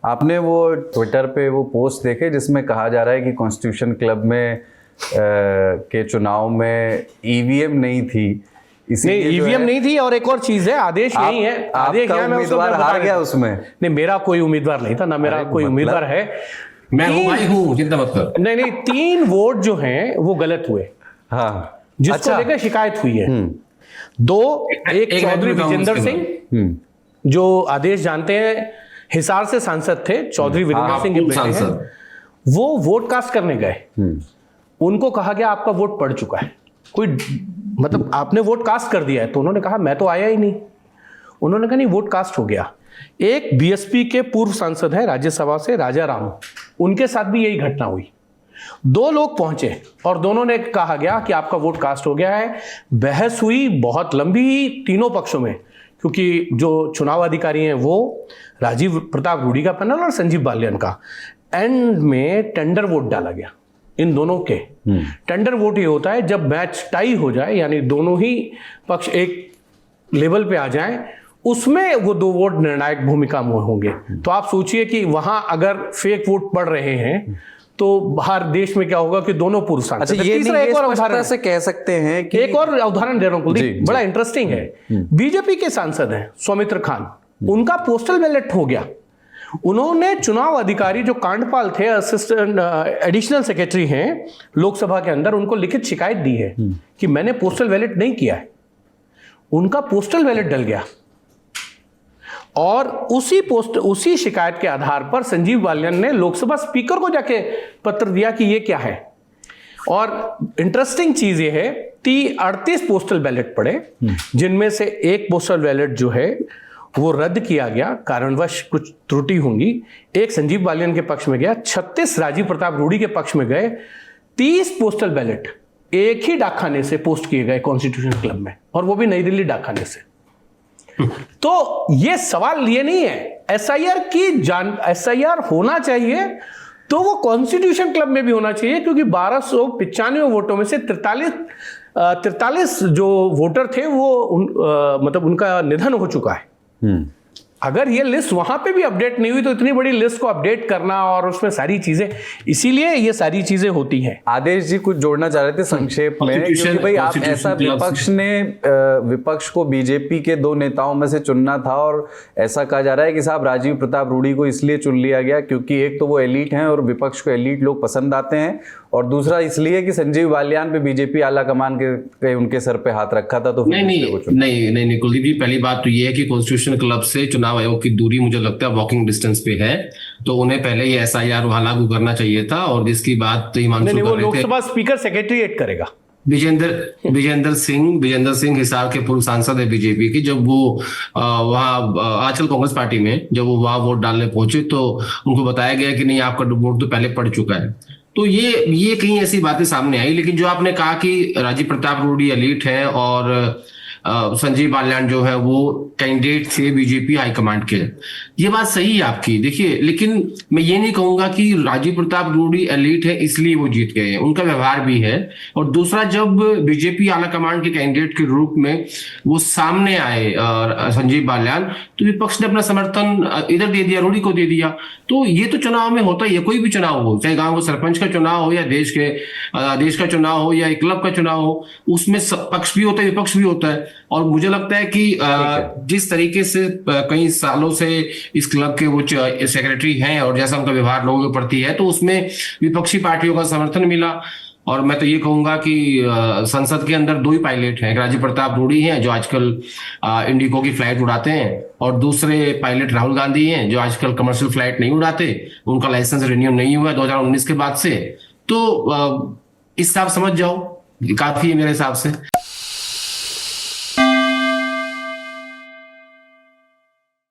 आपने वो ट्विटर पे वो पोस्ट देखे जिसमें कहा जा रहा है कि कॉन्स्टिट्यूशन क्लब में के चुनाव में ईवीएम नहीं थी, नहीं ईवीएम नहीं थी, और एक और चीज है, आदेश यही है, आदेश क्या है, उम्मीदवार हार गया उसमें। नहीं, मेरा कोई उम्मीदवार नहीं था, ना मेरा कोई उम्मीदवार है, मैं हूं भाई हूं, चिंता मत कर। नहीं 3 वोट जो हैं वो गलत हुए, हाँ, जिसको लेकर शिकायत हुई है। 2, एक चौधरी विजेंद्र सिंह, जो आदेश जानते हैं, हिसार से सांसद थे, चौधरी विजेंद्र सिंह के बेटे हैं, वो वोट कास्ट करने गए, उनको कहा गया आपका वोट पड़ चुका है, कोई मतलब आपने वोट कास्ट कर दिया है, तो उन्होंने कहा मैं तो आया ही नहीं, उन्होंने कहा नहीं वोट कास्ट हो गया। एक बीएसपी के पूर्व सांसद हैं राज्यसभा से, राजा राम, उनके साथ भी यही घटना हुई। 2 लोग पहुंचे और दोनों ने कहा गया कि आपका वोट कास्ट हो गया है। बहस हुई बहुत लंबी तीनों पक्षों में, क्योंकि जो चुनाव अधिकारी हैं वो राजीव प्रताप रूडी का पैनल और संजीव बालियान का। एंड में टेंडर वोट डाला गया इन दोनों के। टेंडर वोट ये होता है जब मैच टाई हो जाए, यानी दोनों ही पक्ष एक लेवल पे आ जाएं, उसमें वो 2 वोट निर्णायक भूमिका में होंगे। तो आप सोचिए कि वहां अगर फेक वोट पड़ रहे हैं तो बाहर देश में क्या होगा कि दोनों पूर्व सांसद। अच्छा, ये तीसरा एक और उदाहरण से कह सकते हैं कि एक और उदाहरण दे रहा हूं कुलदीप, बड़ा इंटरेस्टिंग है। बीजेपी के सांसद हैं सौमित्र खान, उनका पोस्टल बैलेट हो गया। उन्होंने चुनाव अधिकारी जो कांडपाल थे, असिस्टेंट एडिशनल सेक्रेटरी हैं लोकसभा के अंदर, उनको लिखित शिकायत दी है कि मैंने पोस्टल बैलेट नहीं किया है। उनका पोस्टल बैलेट डल गया और उसी शिकायत के आधार पर संजीव बालियान ने लोकसभा स्पीकर को जाके पत्र दिया कि ये क्या है। और इंटरेस्टिंग चीज ये है 38 पोस्टल बैलेट पड़े, जिनमें से एक पोस्टल बैलेट जो है वो रद्द किया गया, कारणवश कुछ त्रुटि होंगी। एक संजीव बालियान के पक्ष में गया, 36 राजीव प्रताप रूडी के पक्ष में गए। 30 पोस्टल बैलेट एक ही डाकखाने से पोस्ट किए गए कॉन्स्टिट्यूशन क्लब में, और वो भी नई दिल्ली डाकखाने से। तो ये सवाल ये नहीं है एसआईआर होना चाहिए तो वो कॉन्स्टिट्यूशन क्लब में भी होना चाहिए, क्योंकि 1295 वोटों में से 43 जो वोटर थे वो मतलब उनका निधन हो चुका है। अगर ये लिस्ट वहां पे भी अपडेट नहीं हुई तो इतनी बड़ी लिस्ट को अपडेट करना और उसमें सारी चीजें, इसीलिए ये सारी चीजें होती हैं। आदेश जी कुछ जोड़ना चाह रहे थे संक्षेप में, क्योंकि भाई आप ऐसा विपक्ष को बीजेपी के 2 नेताओं में से चुनना था, और ऐसा कहा जा रहा है कि साहब राजीव प्रताप रूडी को इसलिए चुन लिया गया क्योंकि एक तो वो एलीट हैं और विपक्ष को एलीट लोग पसंद आते हैं, और दूसरा इसलिए कि संजीव बालियान पे बीजेपी आला कमान के उनके सर पे हाथ रखा था। तो नहीं कुलदीप जी, पहली बात तो ये है कि कॉन्स्टिट्यूशन क्लब से चुनाव आयोग की दूरी मुझे लगता है वॉकिंग डिस्टेंस पे है, तो उन्हें पहले ही एसआईआर वहां लागू करना चाहिए था। और जिसकी बात तो हिमांशु कर रहे थे, लोकसभा स्पीकर सेक्रेटरीट करेगा। विजेंद्र सिंह हिसार के पूर्व सांसद है बीजेपी की। जब वो वहां आजकल कांग्रेस पार्टी में जब वो वहां वोट डालने पहुंचे तो उनको बताया गया कि नहीं आपका वोट तो पहले पड़ चुका है। तो ये कहीं ऐसी बातें सामने आई। लेकिन जो आपने कहा कि राजीव प्रताप रूडी एलीट है और संजीव बालियान जो है वो कैंडिडेट थे बीजेपी हाईकमांड के, ये बात सही है आपकी। देखिए, लेकिन मैं ये नहीं कहूंगा कि राजीव प्रताप रूडी एलीट है इसलिए वो जीत गए हैं, उनका व्यवहार भी है। और दूसरा, जब बीजेपी आला कमांड के कैंडिडेट के रूप में वो सामने आए संजीव बालियान, तो विपक्ष ने अपना समर्थन इधर दे दिया, रूडी को दे दिया। तो ये तो चुनाव में होता ही है, कोई भी चुनाव हो, चाहे गांव का सरपंच का चुनाव हो या देश का चुनाव हो या एक क्लब का चुनाव हो, उसमें पक्ष भी होता है विपक्ष भी होता है। और मुझे लगता है कि जिस तरीके से कई सालों से इस क्लब के वो सेक्रेटरी हैं और जैसा उनका व्यवहार लोगों के प्रति है, तो उसमें विपक्षी पार्टियों का समर्थन मिला। और मैं तो ये कहूंगा कि संसद के अंदर 2 ही पायलट हैं, राजीव प्रताप रूडी हैं जो आजकल इंडिगो की फ्लाइट उड़ाते हैं, और दूसरे पायलट राहुल गांधी हैं जो आजकल कमर्शियल फ्लाइट नहीं उड़ाते, उनका लाइसेंस रिन्यू नहीं हुआ 2019 के बाद से। तो इस हिसाब समझ जाओ, काफी है मेरे हिसाब से।